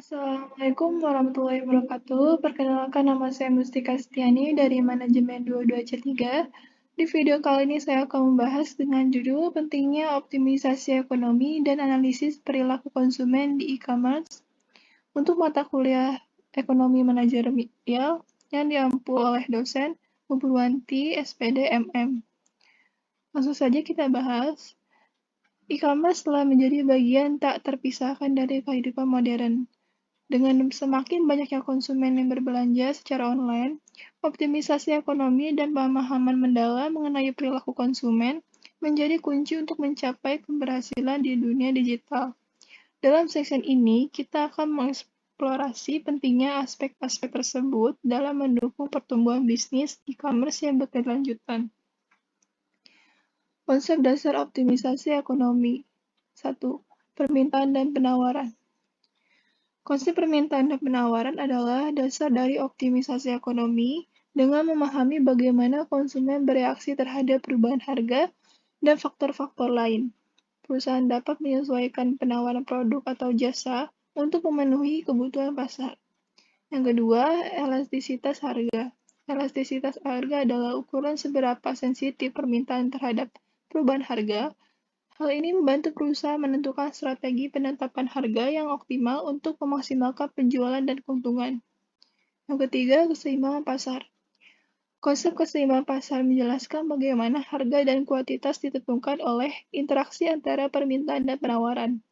Assalamualaikum warahmatullahi wabarakatuh. Perkenalkan nama saya Mustika Setiani dari Manajemen 22C3. Di video kali ini saya akan membahas dengan judul pentingnya optimisasi ekonomi dan analisis perilaku konsumen di e-commerce untuk mata kuliah ekonomi manajerial yang diampu oleh dosen Bu Purwanti, SPD, MM. Langsung saja kita bahas. E-commerce telah menjadi bagian tak terpisahkan dari kehidupan modern. Dengan semakin banyaknya konsumen yang berbelanja secara online, optimisasi ekonomi dan pemahaman mendalam mengenai perilaku konsumen menjadi kunci untuk mencapai keberhasilan di dunia digital. Dalam section ini, kita akan mengeksplorasi pentingnya aspek-aspek tersebut dalam mendukung pertumbuhan bisnis e-commerce yang berkelanjutan. Konsep dasar optimisasi ekonomi. 1. Permintaan dan penawaran. Konsep permintaan dan penawaran adalah dasar dari optimisasi ekonomi dengan memahami bagaimana konsumen bereaksi terhadap perubahan harga dan faktor-faktor lain. Perusahaan dapat menyesuaikan penawaran produk atau jasa untuk memenuhi kebutuhan pasar. Yang kedua, elastisitas harga. Elastisitas harga adalah ukuran seberapa sensitif permintaan terhadap perubahan harga. Hal ini membantu perusahaan menentukan strategi penetapan harga yang optimal untuk memaksimalkan penjualan dan keuntungan. Yang ketiga, keseimbangan pasar. Konsep keseimbangan pasar menjelaskan bagaimana harga dan kuantitas ditentukan oleh interaksi antara permintaan dan penawaran.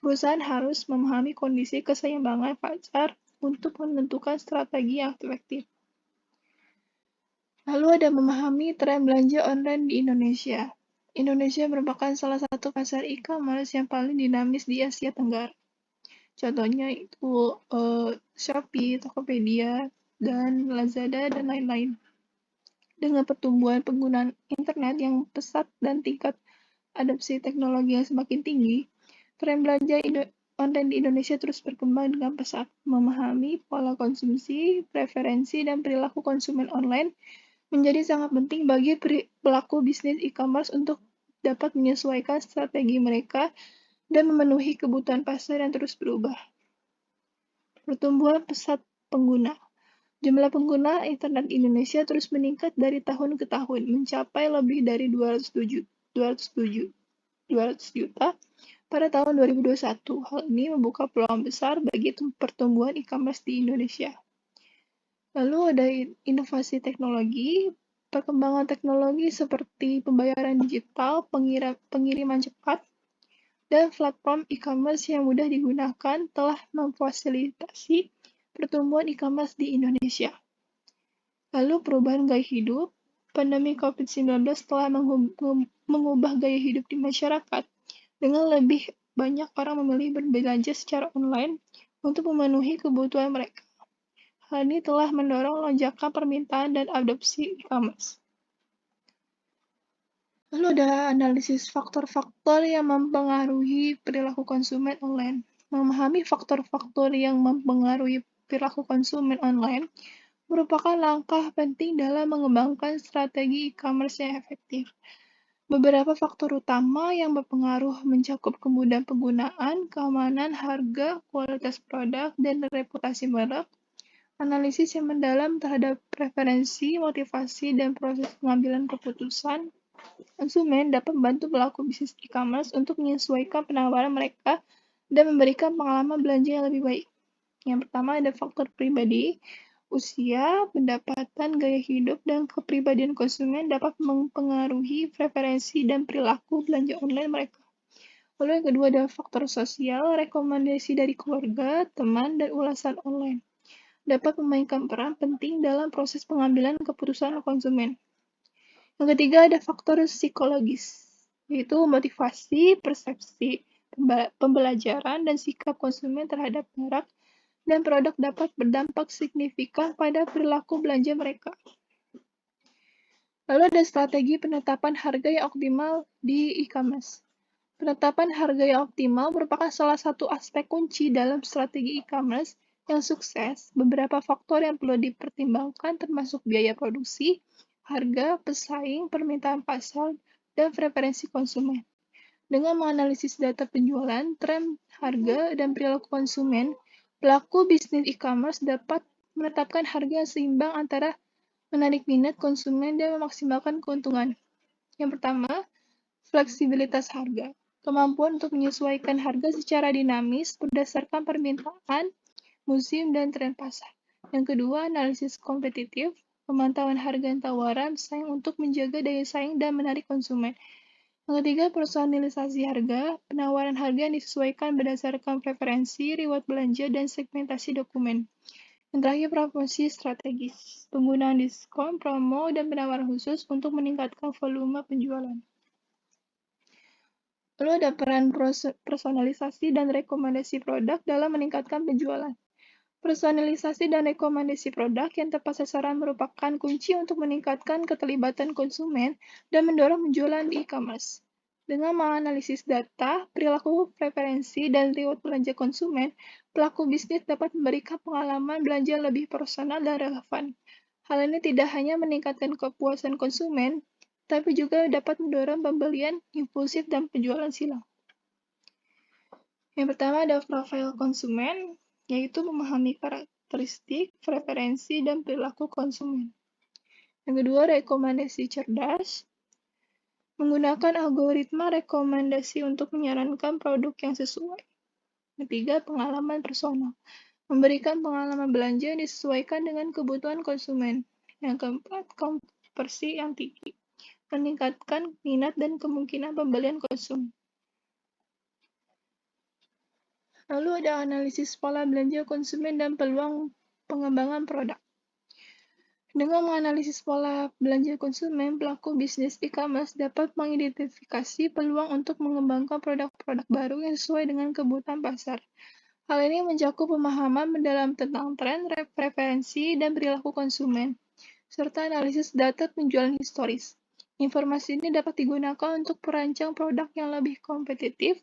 Perusahaan harus memahami kondisi keseimbangan pasar untuk menentukan strategi yang efektif. Lalu ada memahami tren belanja online di Indonesia. Indonesia merupakan salah satu pasar e-commerce yang paling dinamis di Asia Tenggara. Contohnya itu Shopee, Tokopedia, dan Lazada, dan lain-lain. Dengan pertumbuhan penggunaan internet yang pesat dan tingkat adopsi teknologi yang semakin tinggi, tren belanja online di Indonesia terus berkembang dengan pesat. Memahami pola konsumsi, preferensi, dan perilaku konsumen online menjadi sangat penting bagi pelaku bisnis e-commerce untuk dapat menyesuaikan strategi mereka dan memenuhi kebutuhan pasar yang terus berubah. Pertumbuhan pesat pengguna. Jumlah pengguna internet Indonesia terus meningkat dari tahun ke tahun, mencapai lebih dari 200 juta pada tahun 2021. Hal ini membuka peluang besar bagi pertumbuhan e-commerce di Indonesia. Lalu ada inovasi teknologi, perkembangan teknologi seperti pembayaran digital, pengiriman cepat, dan platform e-commerce yang mudah digunakan telah memfasilitasi pertumbuhan e-commerce di Indonesia. Lalu perubahan gaya hidup, pandemi COVID-19 telah mengubah gaya hidup di masyarakat dengan lebih banyak orang memilih berbelanja secara online untuk memenuhi kebutuhan mereka. Hal ini telah mendorong lonjakan permintaan dan adopsi e-commerce. Lalu ada analisis faktor-faktor yang mempengaruhi perilaku konsumen online. Memahami faktor-faktor yang mempengaruhi perilaku konsumen online merupakan langkah penting dalam mengembangkan strategi e-commerce yang efektif. Beberapa faktor utama yang berpengaruh mencakup kemudahan penggunaan, keamanan, harga, kualitas produk, dan reputasi merek. Analisis yang mendalam terhadap preferensi, motivasi, dan proses pengambilan keputusan konsumen dapat membantu pelaku bisnis e-commerce untuk menyesuaikan penawaran mereka dan memberikan pengalaman belanja yang lebih baik. Yang pertama ada faktor pribadi, usia, pendapatan, gaya hidup, dan kepribadian konsumen dapat mempengaruhi preferensi dan perilaku belanja online mereka. Lalu yang kedua ada faktor sosial, rekomendasi dari keluarga, teman, dan ulasan online dapat memainkan peran penting dalam proses pengambilan keputusan konsumen. Yang ketiga ada faktor psikologis, yaitu motivasi, persepsi, pembelajaran, dan sikap konsumen terhadap merek dan produk dapat berdampak signifikan pada perilaku belanja mereka. Lalu ada strategi penetapan harga yang optimal di e-commerce. Penetapan harga yang optimal merupakan salah satu aspek kunci dalam strategi e-commerce yang sukses. Beberapa faktor yang perlu dipertimbangkan termasuk biaya produksi, harga, pesaing, permintaan pasar, dan preferensi konsumen. Dengan menganalisis data penjualan, tren harga, dan perilaku konsumen, Pelaku bisnis e-commerce dapat menetapkan harga yang seimbang antara menarik minat konsumen dan memaksimalkan keuntungan. Yang pertama, fleksibilitas harga. Kemampuan untuk menyesuaikan harga secara dinamis berdasarkan permintaan, musim, dan tren pasar. Yang kedua, analisis kompetitif. Pemantauan harga dan tawaran pesaing untuk menjaga daya saing dan menarik konsumen. Yang ketiga, personalisasi harga. Penawaran harga yang disesuaikan berdasarkan preferensi, reward belanja, dan segmentasi dokumen. Yang terakhir, promosi strategis. Penggunaan diskon, promo, dan penawaran khusus untuk meningkatkan volume penjualan. Lalu ada peran personalisasi dan rekomendasi produk dalam meningkatkan penjualan. Personalisasi dan rekomendasi produk yang tepat sasaran merupakan kunci untuk meningkatkan keterlibatan konsumen dan mendorong penjualan di e-commerce. Dengan menganalisis data, perilaku preferensi, dan reward belanja konsumen, pelaku bisnis dapat memberikan pengalaman belanja lebih personal dan relevan. Hal ini tidak hanya meningkatkan kepuasan konsumen, tapi juga dapat mendorong pembelian impulsif dan penjualan silang. Yang pertama ada profil konsumen, yaitu memahami karakteristik, preferensi, dan perilaku konsumen. Yang kedua, rekomendasi cerdas, menggunakan algoritma rekomendasi untuk menyarankan produk yang sesuai. Ketiga, pengalaman personal, memberikan pengalaman belanja yang disesuaikan dengan kebutuhan konsumen. Yang keempat, konversi yang tinggi, meningkatkan minat dan kemungkinan pembelian konsumen. Lalu ada analisis pola belanja konsumen dan peluang pengembangan produk. Dengan menganalisis pola belanja konsumen, pelaku bisnis e-commerce dapat mengidentifikasi peluang untuk mengembangkan produk-produk baru yang sesuai dengan kebutuhan pasar. Hal ini mencakup pemahaman mendalam tentang tren, preferensi, dan perilaku konsumen, serta analisis data penjualan historis. Informasi ini dapat digunakan untuk merancang produk yang lebih kompetitif,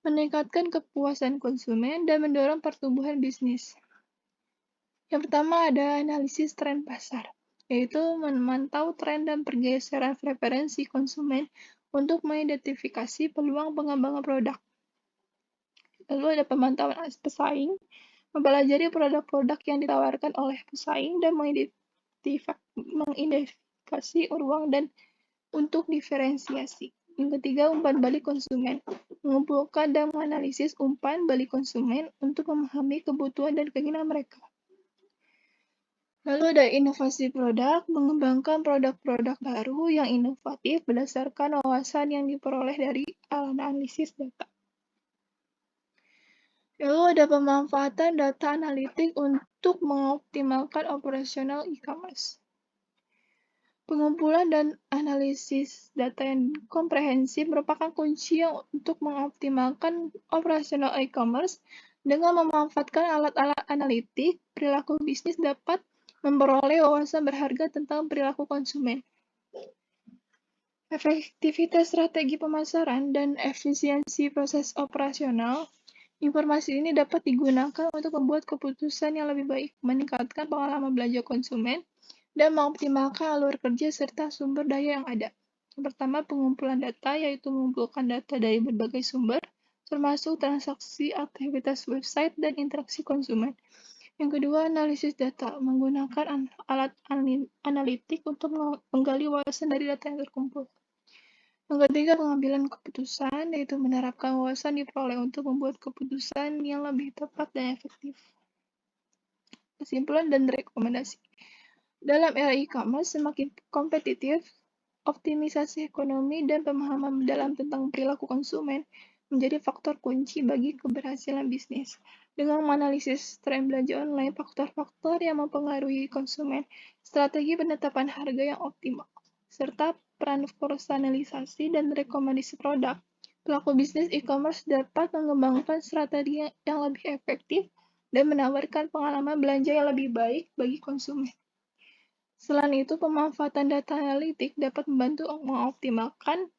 meningkatkan kepuasan konsumen, dan mendorong pertumbuhan bisnis. Yang pertama ada analisis tren pasar, yaitu memantau tren dan pergeseran preferensi konsumen untuk mengidentifikasi peluang pengembangan produk. Lalu ada pemantauan pesaing, mempelajari produk-produk yang ditawarkan oleh pesaing dan mengidentifikasi ruang dan untuk diferensiasi. Yang ketiga, umpan balik konsumen. Mengumpulkan dan menganalisis umpan balik konsumen untuk memahami kebutuhan dan keinginan mereka. Lalu ada inovasi produk, mengembangkan produk-produk baru yang inovatif berdasarkan wawasan yang diperoleh dari analisis data. Lalu ada pemanfaatan data analitik untuk mengoptimalkan operasional e-commerce. Pengumpulan dan analisis data yang komprehensif merupakan kunci untuk mengoptimalkan operasional e-commerce. Dengan memanfaatkan alat-alat analitik, perilaku bisnis dapat memperoleh wawasan berharga tentang perilaku konsumen. Efektivitas strategi pemasaran dan efisiensi proses operasional. Informasi ini dapat digunakan untuk membuat keputusan yang lebih baik, meningkatkan pengalaman belanja konsumen, dan mengoptimalkan alur kerja serta sumber daya yang ada. Yang pertama, pengumpulan data, yaitu mengumpulkan data dari berbagai sumber, termasuk transaksi, aktivitas website, dan interaksi konsumen. Yang kedua, analisis data, menggunakan alat analitik untuk menggali wawasan dari data yang terkumpul. Yang ketiga, pengambilan keputusan, yaitu menerapkan wawasan diperoleh untuk membuat keputusan yang lebih tepat dan efektif. Kesimpulan dan rekomendasi. Dalam era e-commerce semakin kompetitif, optimisasi ekonomi dan pemahaman mendalam tentang perilaku konsumen menjadi faktor kunci bagi keberhasilan bisnis. Dengan menganalisis tren belanja online, faktor-faktor yang mempengaruhi konsumen, strategi penetapan harga yang optimal, serta peran personalisasi dan rekomendasi produk, pelaku bisnis e-commerce dapat mengembangkan strategi yang lebih efektif dan menawarkan pengalaman belanja yang lebih baik bagi konsumen. Selain itu, pemanfaatan data analitik dapat membantu mengoptimalkan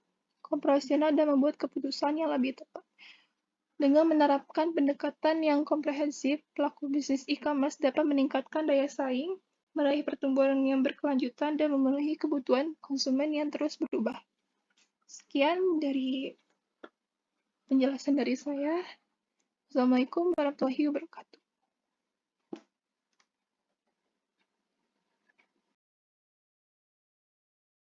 operasional dan membuat keputusan yang lebih tepat. Dengan menerapkan pendekatan yang komprehensif, pelaku bisnis e-commerce dapat meningkatkan daya saing, meraih pertumbuhan yang berkelanjutan, dan memenuhi kebutuhan konsumen yang terus berubah. Sekian dari penjelasan dari saya. Assalamualaikum warahmatullahi wabarakatuh.